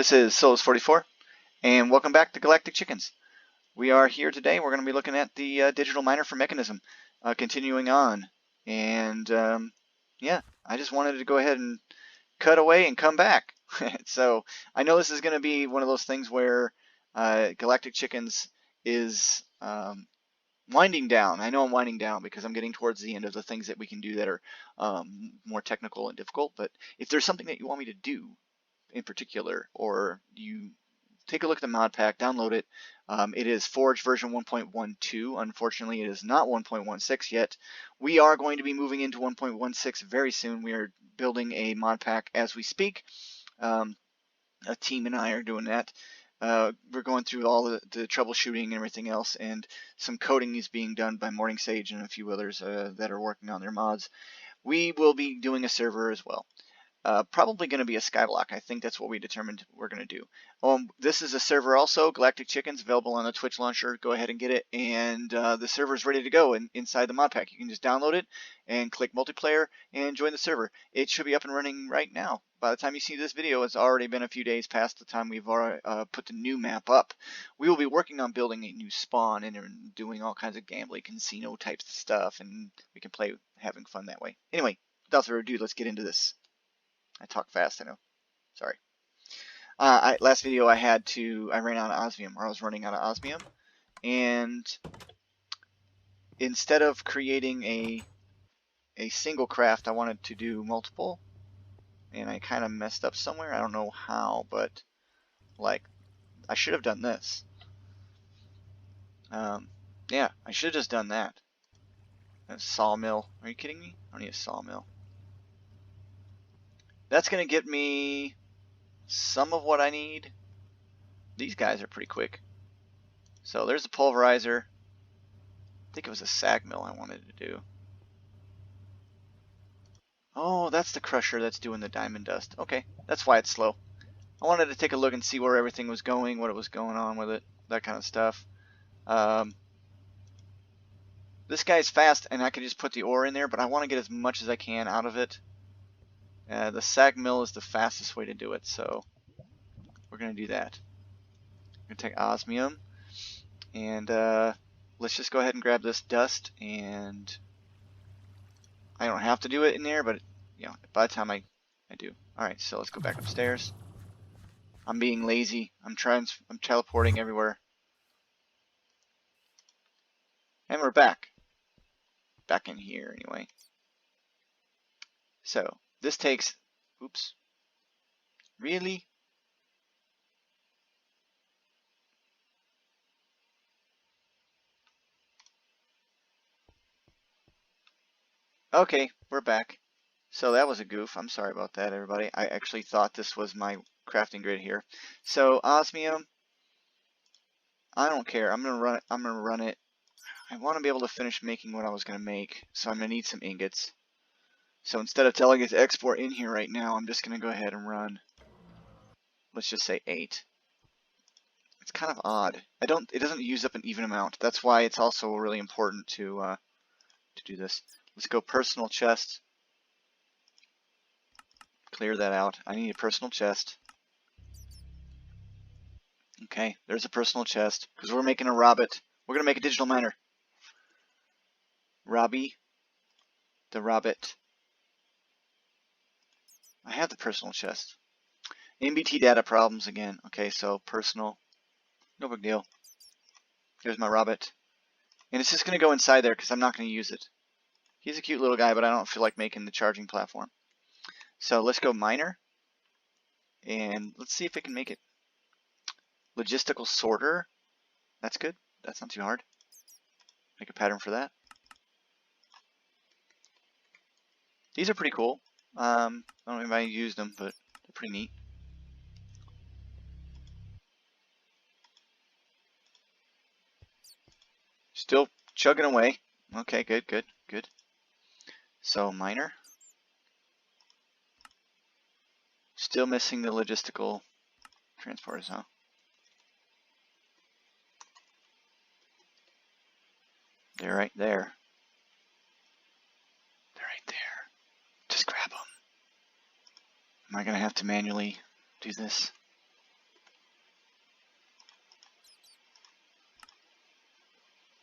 This is Souls44, and welcome back to Galactic Chickens. We are here today. We're going to be looking at the digital miner for Mekanism, continuing on. And yeah, I just wanted to go ahead and cut away and come back. So I know this is going to be one of those things where Galactic Chickens is winding down. I know I'm winding down because I'm getting towards the end of the things that we can do that are more technical and difficult. But if there's something that you want me to do in particular, or you take a look at the mod pack, download it. It is Forge version 1.12. Unfortunately, it is not 1.16 yet. We are going to be moving into 1.16 very soon. We are building a mod pack as we speak. A team and I are doing that. We're going through all the troubleshooting and everything else, and some coding is being done by MorningSage and a few others that are working on their mods. We will be doing a server as well. Probably going to be a skyblock. I think that's what we determined we're going to do. This is a server also, Galactic Chickens, available on the Twitch launcher. Go ahead and get it, and the server is ready to go inside the mod pack. You can just download it and click multiplayer and join the server. It should be up and running right now. By the time you see this video, it's already been a few days past the time we've already put the new map up. We will be working on building a new spawn and doing all kinds of gambling, casino types of stuff, and we can play having fun that way. Anyway, without further ado, let's get into this. I talk fast, I know. Sorry. Last video I ran out of osmium, or I was running out of osmium, and instead of creating a single craft, I wanted to do multiple, and I kind of messed up somewhere. I don't know how, but like I should have done this. Yeah, I should have just done that. A sawmill. Are you kidding me? I don't need a sawmill. That's going to get me some of what I need. These guys are pretty quick. So there's the pulverizer. I think it was a sag mill I wanted to do. Oh, that's the crusher that's doing the diamond dust. Okay, that's why it's slow. I wanted to take a look and see where everything was going, what it was going on with it, that kind of stuff. This guy's fast, and I can just put the ore in there, but I want to get as much as I can out of it. The sag mill is the fastest way to do it, so we're going to do that. We're going to take osmium, and let's just go ahead and grab this dust, and I don't have to do it in there, but you know, by the time I do. Alright, so let's go back upstairs. I'm being lazy. I'm teleporting everywhere. And we're back. Back in here, anyway. So, this takes, oops, really? Okay, we're back. So that was a goof. I'm sorry about that, everybody. I actually thought this was my crafting grid here. So osmium, I don't care. I'm gonna run it. I want to be able to finish making what I was gonna make, so I'm gonna need some ingots. So instead of telling it to export in here right now, I'm just going to go ahead and run, let's just say 8. It's kind of odd. It doesn't use up an even amount. That's why it's also really important to do this. Let's go personal chest. Clear that out. I need a personal chest. Okay, there's a personal chest, because we're making a Robbit. We're going to make a digital miner. Robbie, the Robbit. I have the personal chest. MBT data problems again. Okay, so personal. No big deal. There's my Robbit. And it's just going to go inside there because I'm not going to use it. He's a cute little guy, but I don't feel like making the charging platform. So let's go miner. And let's see if it can make it. Logistical sorter. That's good. That's not too hard. Make a pattern for that. These are pretty cool. I don't know if I used them, but they're pretty neat. Still chugging away. Okay, good, good, good. So miner. Still missing the logistical transporters, huh? They're right there. They're right there. Just grab them. Am I going to have to manually do this?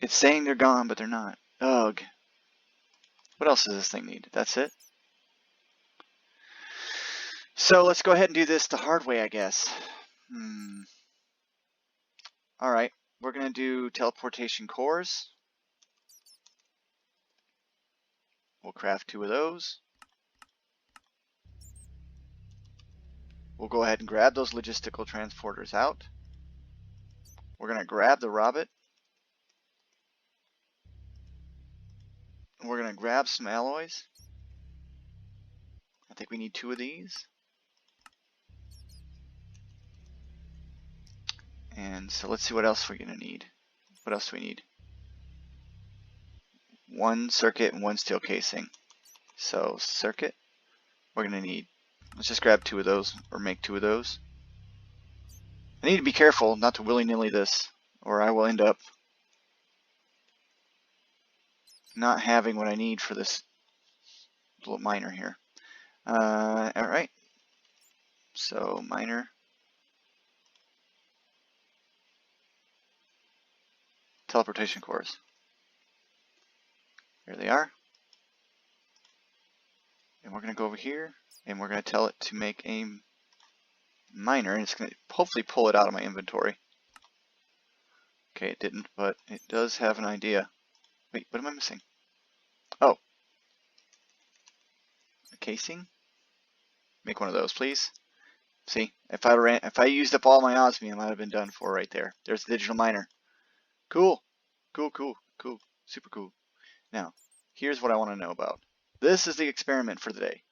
It's saying they're gone, but they're not. Ugh. What else does this thing need? That's it? So let's go ahead and do this the hard way, I guess. Alright, we're going to do teleportation cores. We'll craft 2 of those. We'll go ahead and grab those logistical transporters out. We're going to grab the Robot. And we're going to grab some alloys. I think we need 2 of these. And so let's see what else we're going to need. What else do we need? 1 circuit and 1 steel casing. So circuit, we're going to need, let's just grab 2 of those, or make 2 of those. I need to be careful not to willy-nilly this, or I will end up not having what I need for this little miner here. Alright, so miner. Teleportation cores. Here they are. And we're going to go over here and we're going to tell it to make a miner, and it's going to hopefully pull it out of my inventory. Okay, it didn't, but it does have an idea. Wait, what am I missing? Oh. A casing? Make one of those, please. See, if I used up all my osmium, I'd have been done for right there. There's the digital miner. Cool. Cool, cool, cool. Super cool. Now, here's what I want to know about. This is the experiment for the day.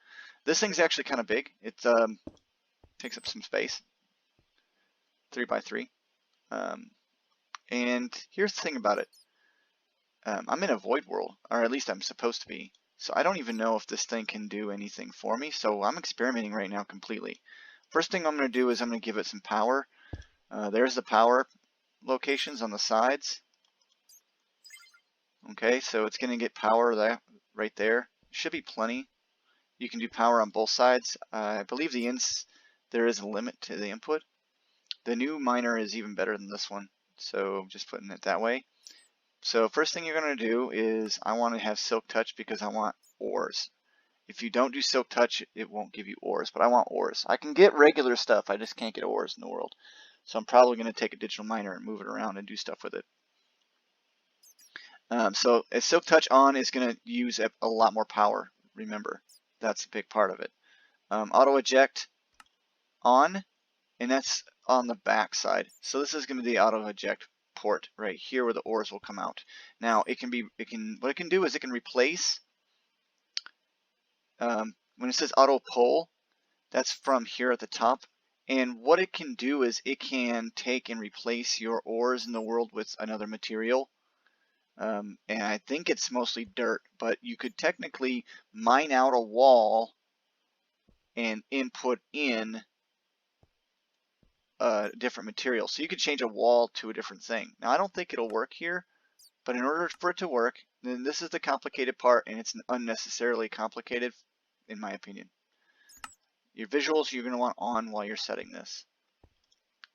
This thing's actually kind of big. It takes up some space. 3 by 3. And here's the thing about it. I'm in a void world, or at least I'm supposed to be. So I don't even know if this thing can do anything for me. So I'm experimenting right now completely. First thing I'm going to do is I'm going to give it some power. There's the power locations on the sides. Okay, so it's going to get power there, right there. Should be plenty. You can do power on both sides. I believe there is a limit to the input. The new miner is even better than this one, so just putting it that way. So first thing you're going to do is I want to have silk touch because I want ores. If you don't do silk touch, it won't give you ores, but I want ores. I can get regular stuff, I just can't get ores in the world. So I'm probably going to take a digital miner and move it around and do stuff with it. So a silk touch on is going to use a lot more power. Remember, that's a big part of it. Auto eject on, and that's on the back side. So this is going to be the auto eject port right here where the ores will come out. Now what it can do is it can replace. When it says auto pull, that's from here at the top. And what it can do is it can take and replace your ores in the world with another material. And I think it's mostly dirt, but you could technically mine out a wall and input in a different material. So you could change a wall to a different thing. Now I don't think it'll work here, but in order for it to work, then this is the complicated part, and it's unnecessarily complicated in my opinion. Your visuals you're going to want on while you're setting this.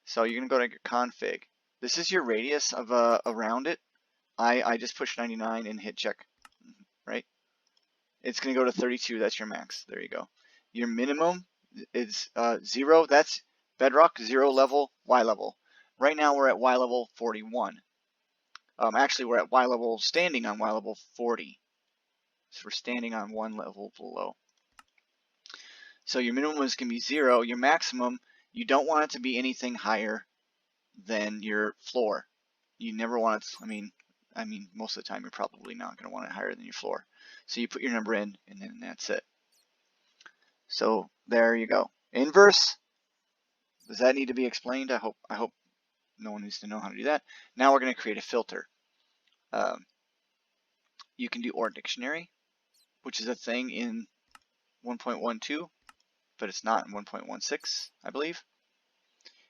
So you're going to go to your config. This is your radius of around it. I just pushed 99 and hit check, right? It's going to go to 32, that's your max. There you go. Your minimum is 0, that's bedrock, 0 level, Y level. Right now we're at Y level 41. Actually we're at Y level, standing on Y level 40. So we're standing on 1 level below. So your minimum is going to be 0. Your maximum, you don't want it to be anything higher than your floor. You never want it, I mean, most of the time you're probably not going to want it higher than your floor. So you put your number in, and then that's it. So there you go. Inverse. Does that need to be explained? I hope no one needs to know how to do that. Now we're going to create a filter. You can do OR dictionary, which is a thing in 1.12, but it's not in 1.16, I believe.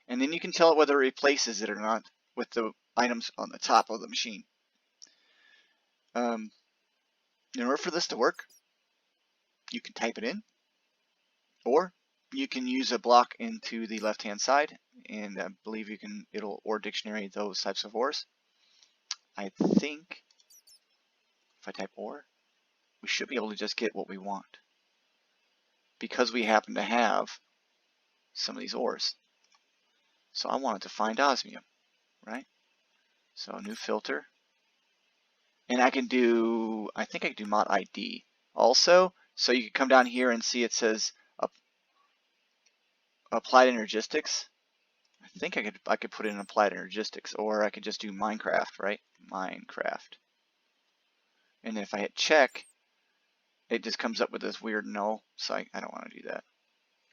And then you can tell it whether it replaces it or not with the items on the top of the machine. In order for this to work, you can type it in, or you can use a block into the left hand side, and I believe it'll OR dictionary those types of ores. I think if I type ore, we should be able to just get what we want because we happen to have some of these ores. So I wanted to find osmium, right? So new filter. And I can do, I think I can do mod ID also. So you can come down here and see it says applied energistics. I think I could put in applied energistics, or I could just do Minecraft, right? Minecraft. And then if I hit check, it just comes up with this weird null. So I don't want to do that.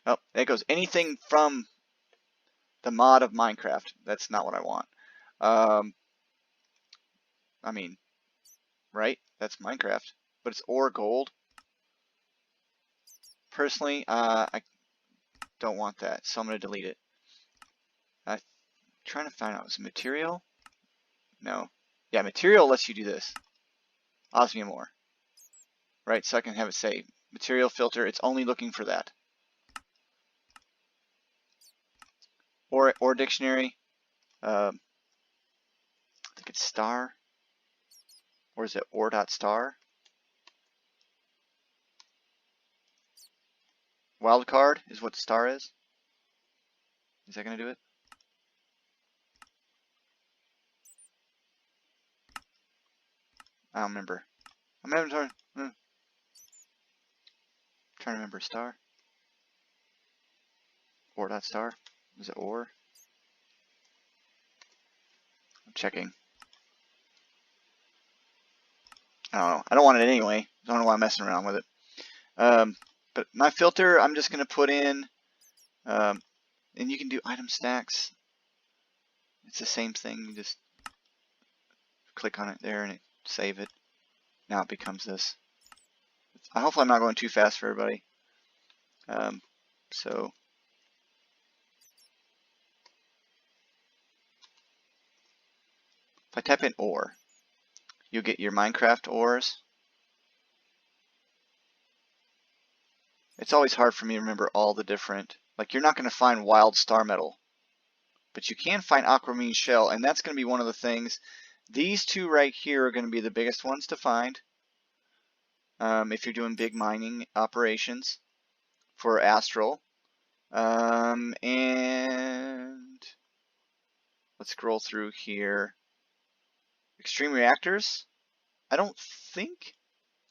Oh, there goes anything from the mod of Minecraft. That's not what I want. I mean, right? That's Minecraft, but it's ore gold. Personally, I don't want that, so I'm going to delete it. I'm trying to find out, is it material? No. Yeah, material lets you do this. Osmium ore. Right, so I can have it say material filter, it's only looking for that. Or dictionary, I think it's star. Or is it or.star? Wildcard is what star is. Is that going to do it? I don't remember. I'm having trying to remember star. Or.star. Is it or? I'm checking. I don't know. I don't want it anyway. I don't know why I'm messing around with it. But my filter, I'm just going to put in, and you can do item stacks. It's the same thing. You just click on it there and save it. Now it becomes this. Hopefully I'm not going too fast for everybody. So if I type in ore, you'll get your Minecraft ores. It's always hard for me to remember all the different, like you're not going to find wild star metal, but you can find aquamarine shell, and that's going to be one of the things. These two right here are going to be the biggest ones to find if you're doing big mining operations for astral. And let's scroll through here. Extreme reactors. I don't think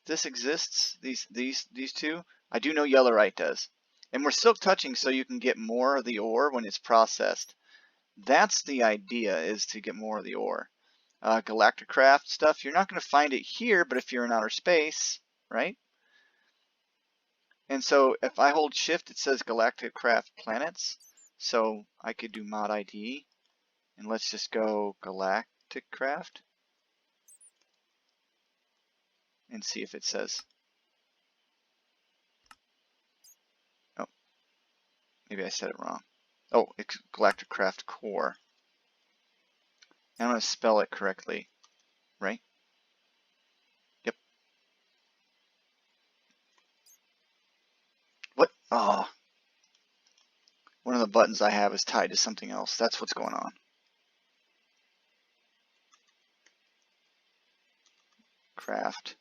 this exists. These two. I do know Yellowite does. And we're still touching so you can get more of the ore when it's processed. That's the idea, is to get more of the ore. Galactic craft stuff, you're not going to find it here, but if you're in outer space, right? And so if I hold shift, it says Galactic craft planets. So I could do mod ID, and let's just go Galactic craft and see if it says. Oh, maybe I said it wrong. Oh, it's Galactic craft core. I'm going to spell it correctly, right? Yep. What? Oh. One of the buttons I have is tied to something else. That's what's going on. Craft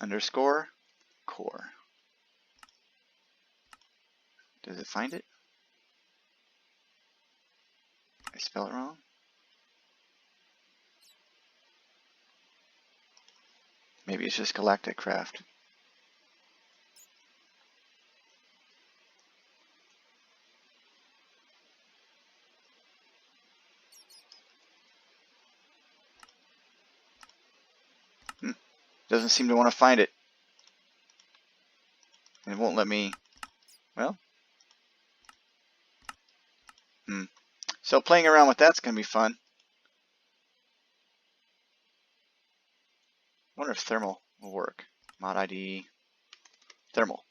underscore core. Does it find it? I spell it wrong? Maybe it's just Galactic craft. Doesn't seem to want to find it. And it won't let me, well. So playing around with that's going to be fun. I wonder if thermal will work. Mod ID, thermal.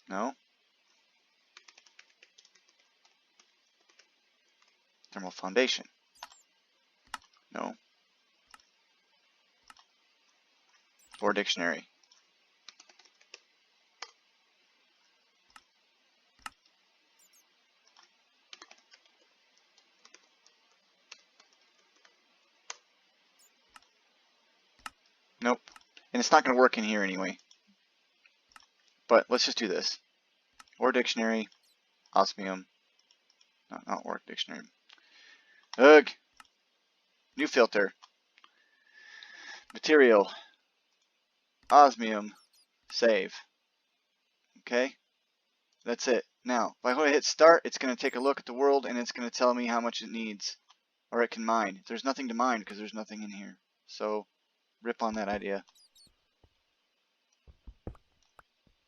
No? Thermal foundation. No. Or dictionary. And it's not going to work in here anyway. But let's just do this. Or dictionary, osmium. No, not work dictionary. Ugh. New filter. Material. Osmium. Save. Okay. That's it. Now, if I hit start, it's going to take a look at the world and it's going to tell me how much it needs. Or it can mine. There's nothing to mine because there's nothing in here. So, rip on that idea.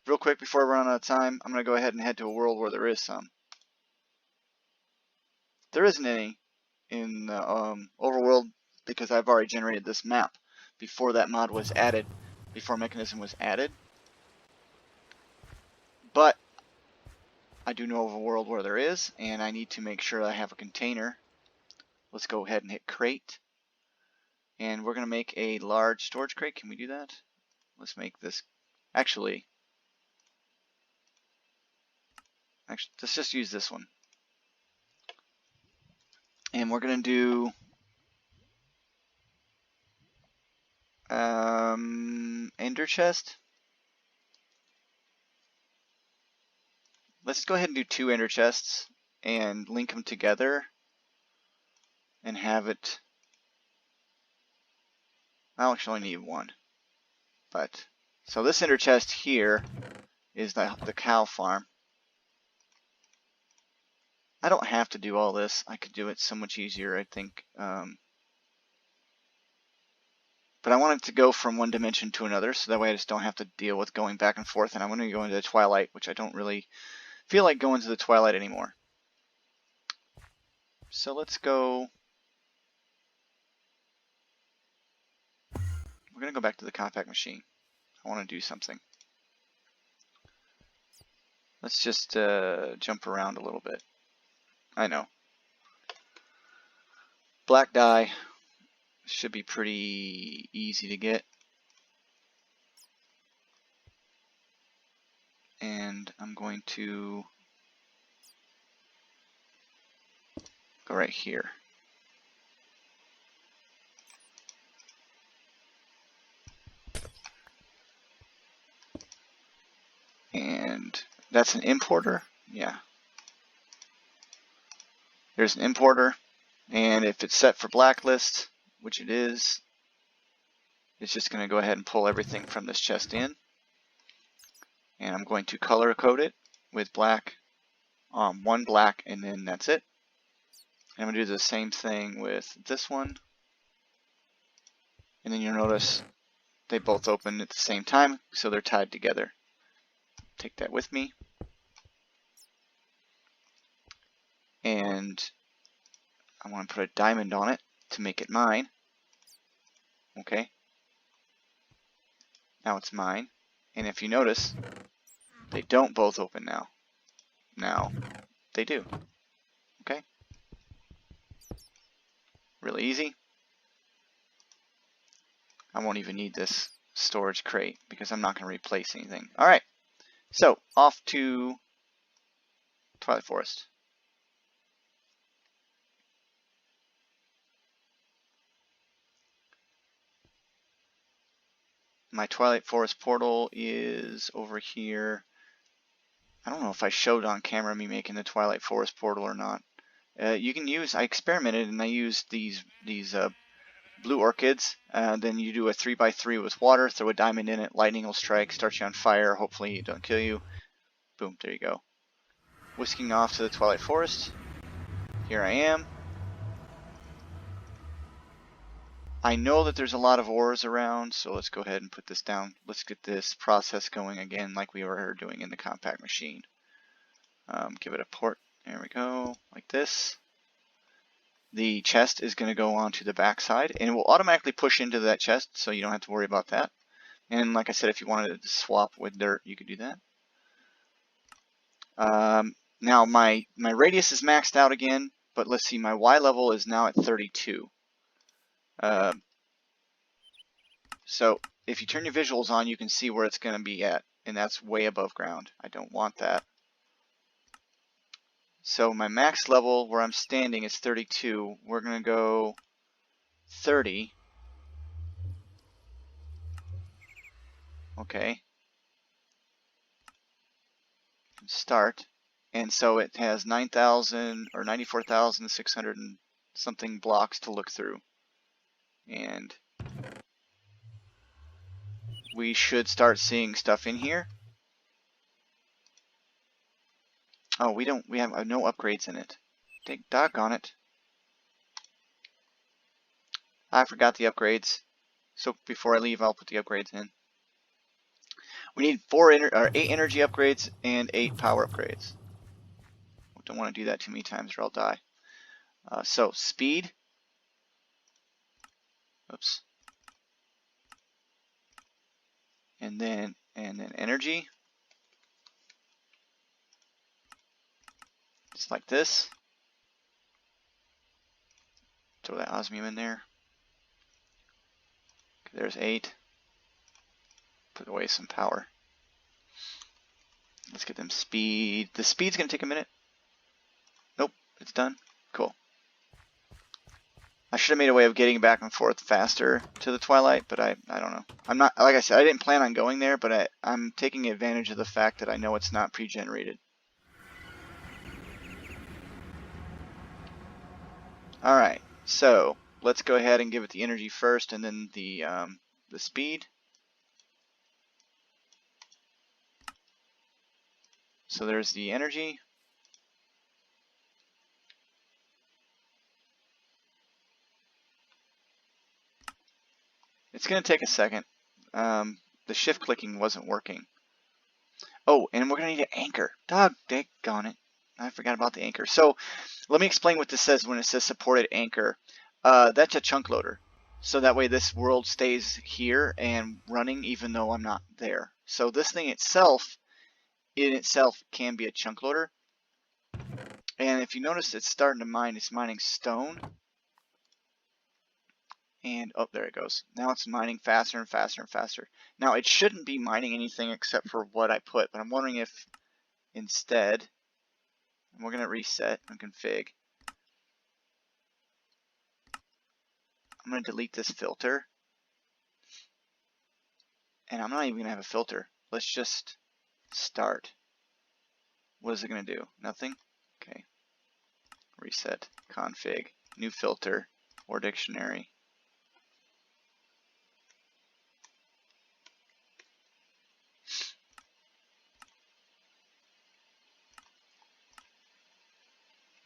Real quick before I run out of time, I'm going to go ahead and head to a world where there is some. There isn't any in Overworld because I've already generated this map before that mod was added, before Mekanism was added. But I do know of a world where there is, and I need to make sure I have a container. Let's go ahead and hit create. And we're going to make a large storage crate. Can we do that? Let's make this, actually, let's just use this one. And we're going to do ender chest. Let's go ahead and do 2 ender chests and link them together and have it. I'll actually only need 1. But so this ender chest here is the cow farm. I don't have to do all this. I could do it so much easier, I think. But I want it to go from one dimension to another, so that way I just don't have to deal with going back and forth. And I'm going to go into the Twilight, which I don't really feel like going to the Twilight anymore. So let's go. We're going to go back to the compact machine. I want to do something. Let's just jump around a little bit. I know. Black dye should be pretty easy to get. And I'm going to go right here. And that's an importer. Yeah. There's an importer, and if it's set for blacklist, which it is, it's just going to go ahead and pull everything from this chest in. And I'm going to color code it with black, 1 black, and then that's it. And I'm going to do the same thing with this one. And then you'll notice they both open at the same time, so they're tied together. Take that with me. And I want to put a diamond on it to make it mine. Okay. Now it's mine. And if you notice, they don't both open now. Now they do. Okay. Really easy. I won't even need this storage crate because I'm not going to replace anything. Alright. So, off to Twilight Forest. My Twilight Forest portal is over here. I don't know if I showed on camera me making the Twilight Forest portal or not. You can use, I experimented and I used these blue orchids. Then you do a 3x3 with water, throw a diamond in it, lightning will strike, start you on fire, hopefully it don't kill you. Boom, there you go. Whisking off to the Twilight Forest. Here I am. I know that there's a lot of ores around, so let's go ahead and put this down. Let's get this process going again like we were doing in the compact machine. Give it a port. There we go, like this. The chest is going to go onto the back side, and it will automatically push into that chest, so you don't have to worry about that. And like I said, if you wanted to swap with dirt, you could do that. Now my radius is maxed out again, but let's see, my Y level is now at 32. So if you turn your visuals on, you can see where it's going to be at, and that's way above ground. I don't want that. So my max level where I'm standing is 32. We're going to go 30. Okay. Start. And so it has 9,000 or 94,600 and something blocks to look through. And we should start seeing stuff in here. Oh, we have no upgrades in it. Doggone it. I forgot the upgrades. So before I leave, I'll put the upgrades in. We need 8 energy upgrades and 8 power upgrades. Don't want to do that too many times or I'll die. So speed. Oops. And then energy. Just like this. Throw that osmium in there. Okay, there's 8. Put away some power. Let's get them speed. The speed's going to take a minute. Nope, it's done. Cool. I should have made a way of getting back and forth faster to the Twilight, but I don't know. I'm not, like I said, I didn't plan on going there, but I'm taking advantage of the fact that I know it's not pre-generated. Alright, so let's go ahead and give it the energy first and then the speed. So there's the energy. It's going to take a second. The shift clicking wasn't working. Oh, and we're going to need an anchor. Doggone it. I forgot about the anchor. So let me explain what this says when it says supported anchor. That's a chunk loader. So that way this world stays here and running even though I'm not there. So this thing itself, in itself, can be a chunk loader. And if you notice, it's starting to mine. It's mining stone. And, oh, there it goes. Now it's mining faster and faster and faster. Now, it shouldn't be mining anything except for what I put. But I'm wondering if instead, and we're going to reset and config. I'm going to delete this filter. And I'm not even going to have a filter. Let's just start. What is it going to do? Nothing? Okay. Reset, config, new filter, or dictionary.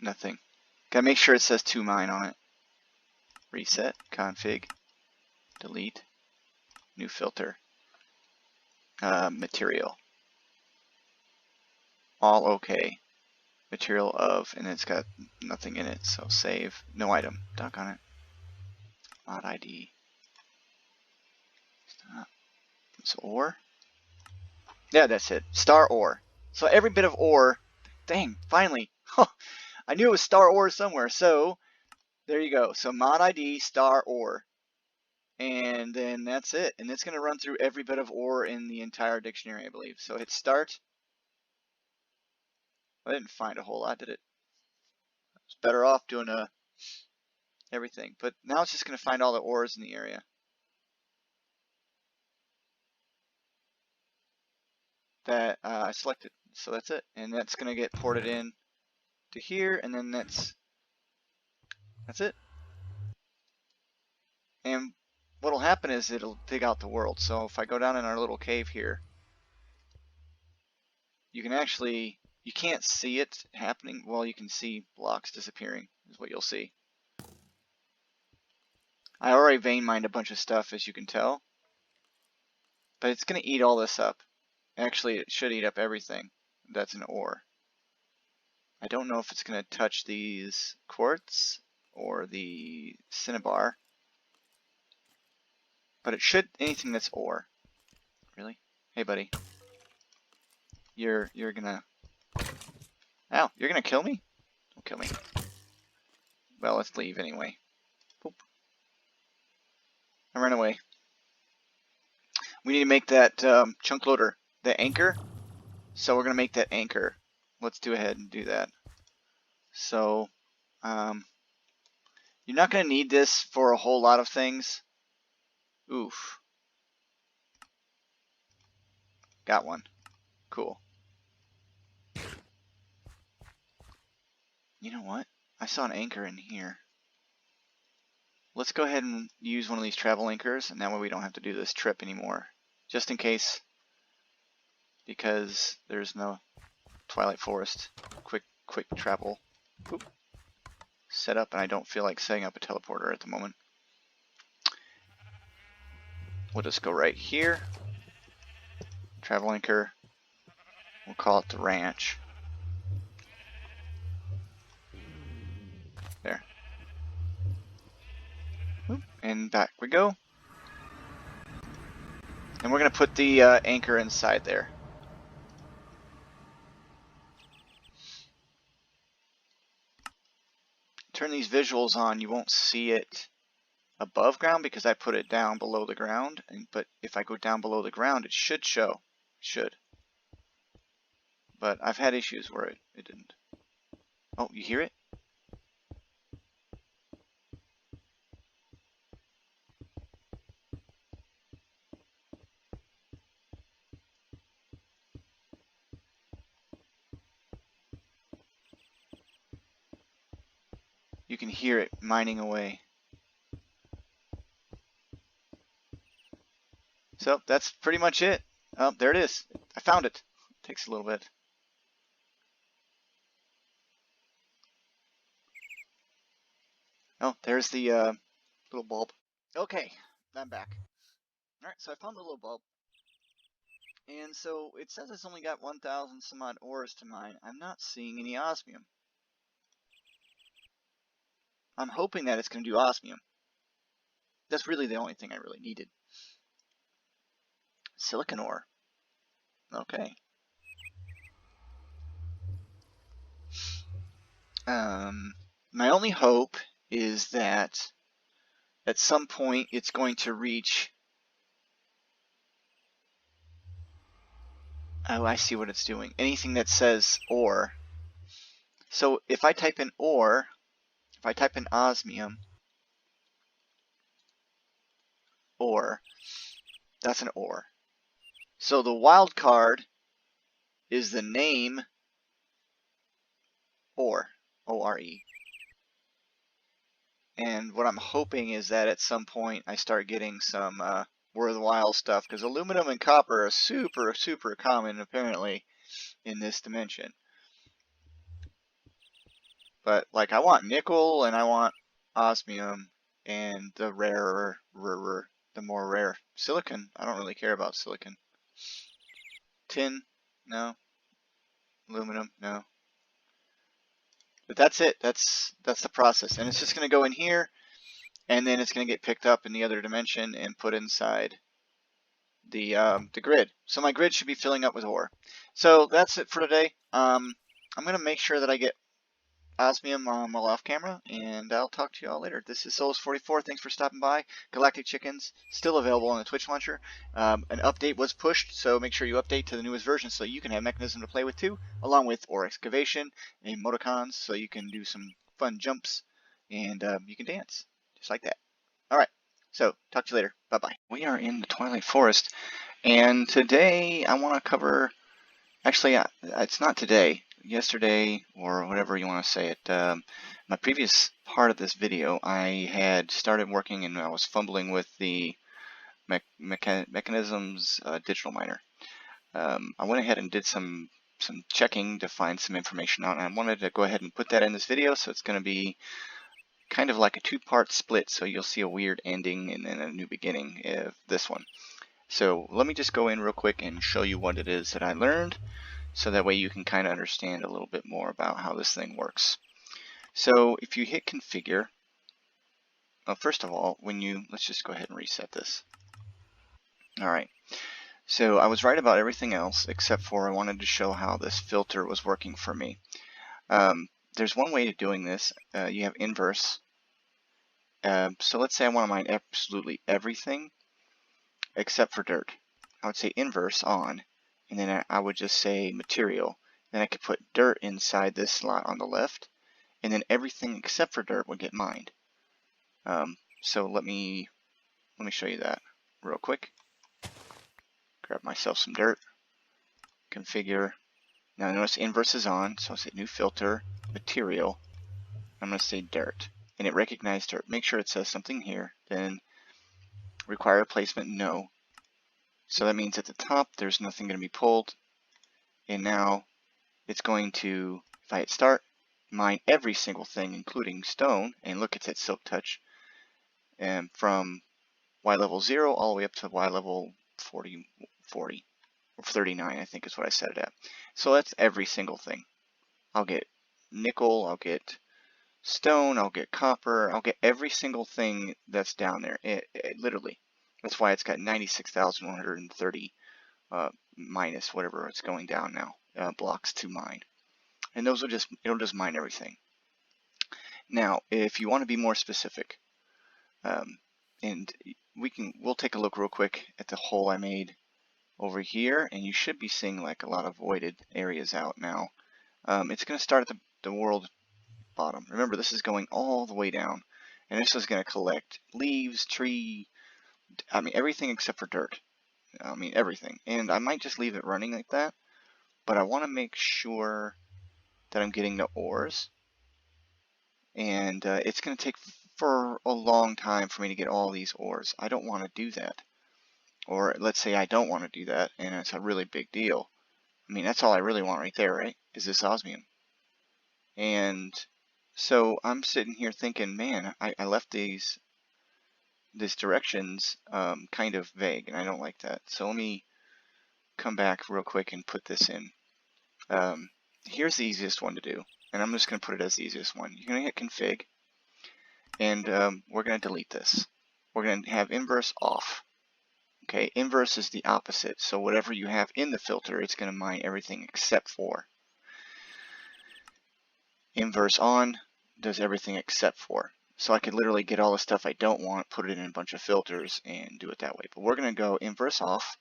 Nothing. Gotta make sure it says to mine on it. Reset, config, delete, new filter, material. All okay. Material of, and it's got nothing in it, so save. No item. Doggone it. Mod ID. Stop. It's ore. Yeah, that's it. Star ore. So every bit of ore. Dang, finally. I knew it was star ore somewhere, so there you go. So mod ID star ore. And then that's it. And it's going to run through every bit of ore in the entire dictionary, I believe. So hit start. I didn't find a whole lot, did it? It's better off doing everything. But now it's just going to find all the ores in the area that I selected. So that's it. And that's going to get ported in to here. And then that's it. And what'll happen is it'll dig out the world. So if I go down in our little cave here, you can actually, you can't see it happening. Well, you can see blocks disappearing is what you'll see. I already vein mined a bunch of stuff, as you can tell. But it's going to eat all this up. Actually, it should eat up everything that's an ore. I don't know if it's going to touch these quartz or the cinnabar. But it should, anything that's ore. Really? Hey, buddy. You're gonna... Ow, you're gonna kill me? Don't kill me. Well, let's leave anyway. Boop. I ran away. We need to make that chunk loader, the anchor. So we're gonna make that anchor. Let's do ahead and do that. So, you're not gonna need this for a whole lot of things. Oof. got one. Cool. You know what? I saw an anchor in here. Let's go ahead and use one of these travel anchors, and that way we don't have to do this trip anymore. Just in case, because there's no Twilight Forest quick travel set up, and I don't feel like setting up a teleporter at the moment. We'll just go right here. Travel anchor. We'll call it the ranch. There. And back we go. And we're going to put the anchor inside there. Turn these visuals on. You won't see it above ground because I put it down below the ground. But if I go down below the ground, it should show. It should. But I've had issues where it didn't. Oh, you hear it? You can hear it mining away. So that's pretty much it. Oh, there it is. I found it. Takes a little bit. Oh, there's the little bulb. Okay, I'm back. Alright, so I found the little bulb. And so it says it's only got 1,000 some odd ores to mine. I'm not seeing any osmium. I'm hoping that it's going to do osmium. That's really the only thing I really needed. Silicon ore. Okay. My only hope is that at some point it's going to reach... Oh, I see what it's doing. Anything that says ore. So if I type in ore, if I type in osmium, ore, that's an ore. So the wild card is the name ore, O-R-E. And what I'm hoping is that at some point I start getting some worthwhile stuff, because aluminum and copper are super common apparently in this dimension. But like I want nickel and I want osmium and the rarer, the more rare silicon. I don't really care about silicon. Tin, no. Aluminum, no. But that's it. That's the process, and it's just going to go in here, and then it's going to get picked up in the other dimension and put inside the grid. So my grid should be filling up with ore. So that's it for today. I'm going to make sure that I get osmium while off camera, and I'll talk to you all later. This is Souls44. Thanks for stopping by. Galactic Chickens still available on the Twitch launcher. An update was pushed, so make sure you update to the newest version so you can have Mekanism to play with too, along with ore excavation and emoticons, so you can do some fun jumps and you can dance just like that. All right, so talk to you later. Bye bye. We are in the Twilight Forest, and today I want to cover. Actually, it's not today. Yesterday, or whatever you want to say it, my previous part of this video, I had started working and I was fumbling with the Mekanism's digital miner. I went ahead and did some checking to find some information out, and I wanted to go ahead and put that in this video, so it's going to be kind of like a two-part split, so you'll see a weird ending and then a new beginning of this one. So let me just go in real quick and show you what it is that I learned, so that way you can kind of understand a little bit more about how this thing works. So if you hit configure, well, first of all, let's just go ahead and reset this. Alright, so I was right about everything else except for I wanted to show how this filter was working for me. There's one way of doing this. You have inverse. So let's say I want to mine absolutely everything except for dirt. I would say inverse on, and then I would just say material. Then I could put dirt inside this slot on the left, and then everything except for dirt would get mined. So let me show you that real quick. Grab myself some dirt. configure. Now notice inverse is on, so I'll say new filter, material. I'm going to say dirt, and it recognized dirt. Make sure it says something here. Then require placement, no. So that means at the top there's nothing going to be pulled, and now it's going to, if I hit start, mine every single thing, including stone, and look, it's at silk touch, and from Y level 0 all the way up to Y level 40, or 39, I think is what I set it at. So that's every single thing. I'll get nickel, I'll get stone, I'll get copper, I'll get every single thing that's down there. Literally. That's why it's got 96,130 minus whatever it's going down now, blocks to mine. And those will it'll just mine everything. Now, if you want to be more specific, and we'll take a look real quick at the hole I made over here, and you should be seeing like a lot of voided areas out now. It's going to start at the world bottom. Remember, this is going all the way down, and this is going to collect leaves, tree, I mean everything except for dirt. I mean everything. And I might just leave it running like that, but I want to make sure that I'm getting the ores, and it's going to take for a long time for me to get all these ores. I don't want to do that. Or let's say I don't want to do that, and it's a really big deal. I mean, that's all I really want right there, right? Is this osmium. And so I'm sitting here thinking, man, I left these directions kind of vague, and I don't like that. So let me come back real quick and put this in. Here's the easiest one to do, and I'm just going to put it as the easiest one. You're going to hit config, and we're going to delete this. We're going to have inverse off. Okay, inverse is the opposite. So whatever you have in the filter, it's going to mine everything except for. Inverse on does everything except for. So I could literally get all the stuff I don't want, put it in a bunch of filters, and do it that way. But we're going to go inverse off.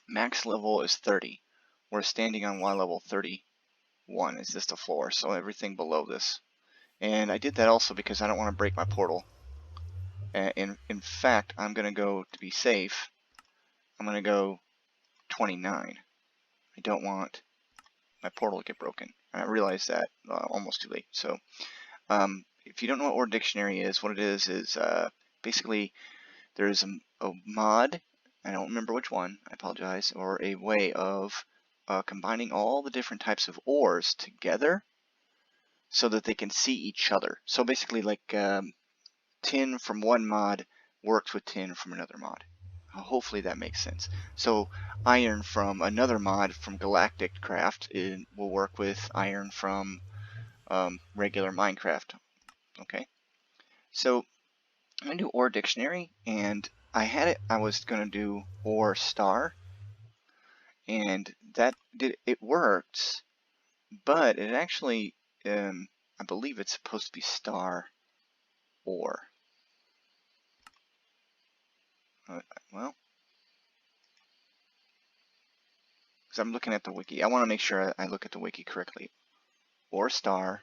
Max level is 30. We're standing on Y level 31. Is this the floor? So everything below this. And I did that also because I don't want to break my portal. In fact, I'm going to go, to be safe, I'm going to go 29. I don't want my portal to get broken. And I realized that almost too late. So if you don't know what Word Dictionary is, what it is basically there's a mod, I don't remember which one, I apologize, or a way of combining all the different types of ores together so that they can see each other. So basically like tin from one mod works with tin from another mod. Hopefully that makes sense. So iron from another mod from Galactic Craft will work with iron from regular Minecraft. Okay, so I'm going to do ore dictionary, and I was going to do ore star, and it worked, but it actually I believe it's supposed to be star ore. Well, because I'm looking at the wiki, I want to make sure I look at the wiki correctly. Ore star,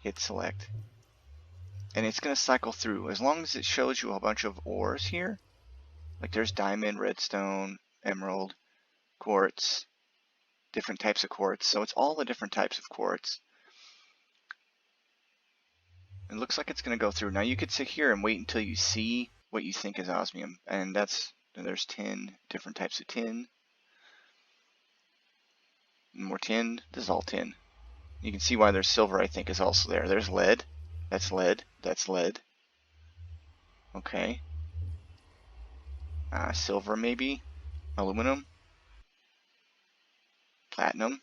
hit select, and it's going to cycle through. As long as it shows you a bunch of ores here, like there's diamond, redstone, emerald, quartz, different types of quartz. So it's all the different types of quartz. It looks like it's going to go through. Now you could sit here and wait until you see what you think is osmium, and there's tin, different types of tin. More tin. This is all tin. You can see why there's silver, I think, is also there. There's lead. That's lead. That's lead. Okay. Silver, maybe. Aluminum. Platinum.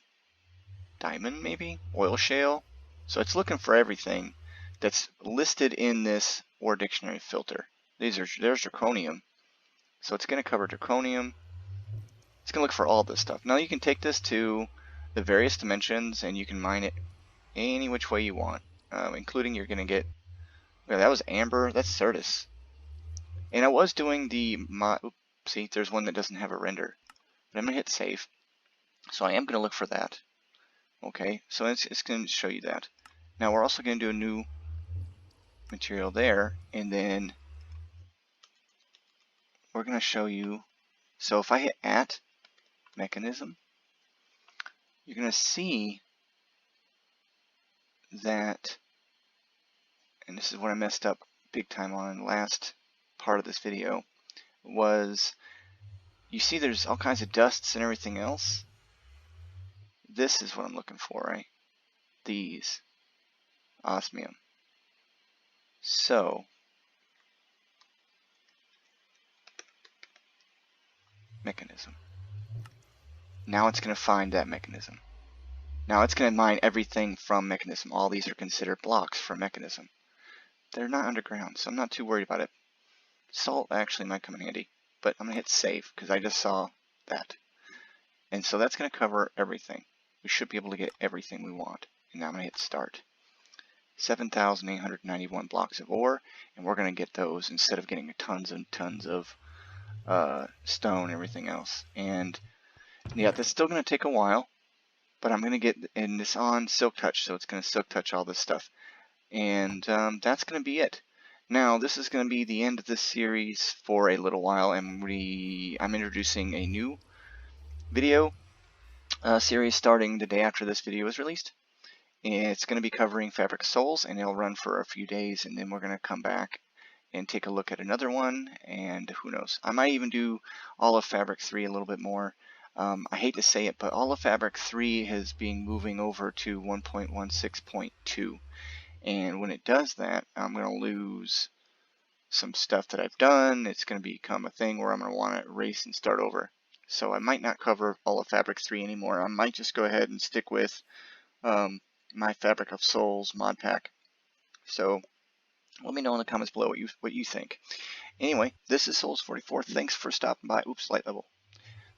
Diamond, maybe. Oil shale. So it's looking for everything that's listed in this ore dictionary filter. There's zirconium. So it's going to cover zirconium. It's going to look for all this stuff. Now you can take this to the various dimensions and you can mine it any which way you want, including you're going to get, well, that was amber, that's Certus. And I was doing the mod, see, there's one that doesn't have a render, but I'm going to hit save. So I am going to look for that. Okay, so it's going to show you that. Now we're also going to do a new material there, and then we're going to show you, so if I hit at, Mechanism, you're going to see that, and this is what I messed up big time on in the last part of this video, was you see there's all kinds of dusts and everything else. This is what I'm looking for, right? These. Osmium. So, Mechanism. Now it's going to find that Mechanism. Now it's going to mine everything from Mechanism. All these are considered blocks for Mechanism. They're not underground, so I'm not too worried about it. Salt actually might come in handy, but I'm going to hit save because I just saw that. And so that's going to cover everything. We should be able to get everything we want. And now I'm going to hit start. 7,891 blocks of ore, and we're going to get those instead of getting tons and tons of stone and everything else. And yeah, that's still going to take a while, but I'm going to get in this on silk touch, so it's going to silk touch all this stuff. And that's going to be it. Now, this is going to be the end of this series for a little while, and I'm introducing a new video series starting the day after this video is released. It's going to be covering Fabric of Souls, and it'll run for a few days, and then we're going to come back and take a look at another one, and who knows. I might even do all of Fabric 3 a little bit more. I hate to say it, but all of Fabric 3 is being moving over to 1.16.2, and when it does that, I'm going to lose some stuff that I've done. It's going to become a thing where I'm going to want to erase and start over. So I might not cover all of Fabric 3 anymore. I might just go ahead and stick with my Fabric of Souls mod pack. So let me know in the comments below what you think. Anyway, this is Souls44. Thanks for stopping by. Oops, light level.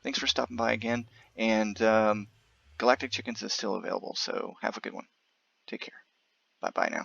Thanks for stopping by again. And Galactic Chickens is still available, so have a good one. Take care. Bye-bye now.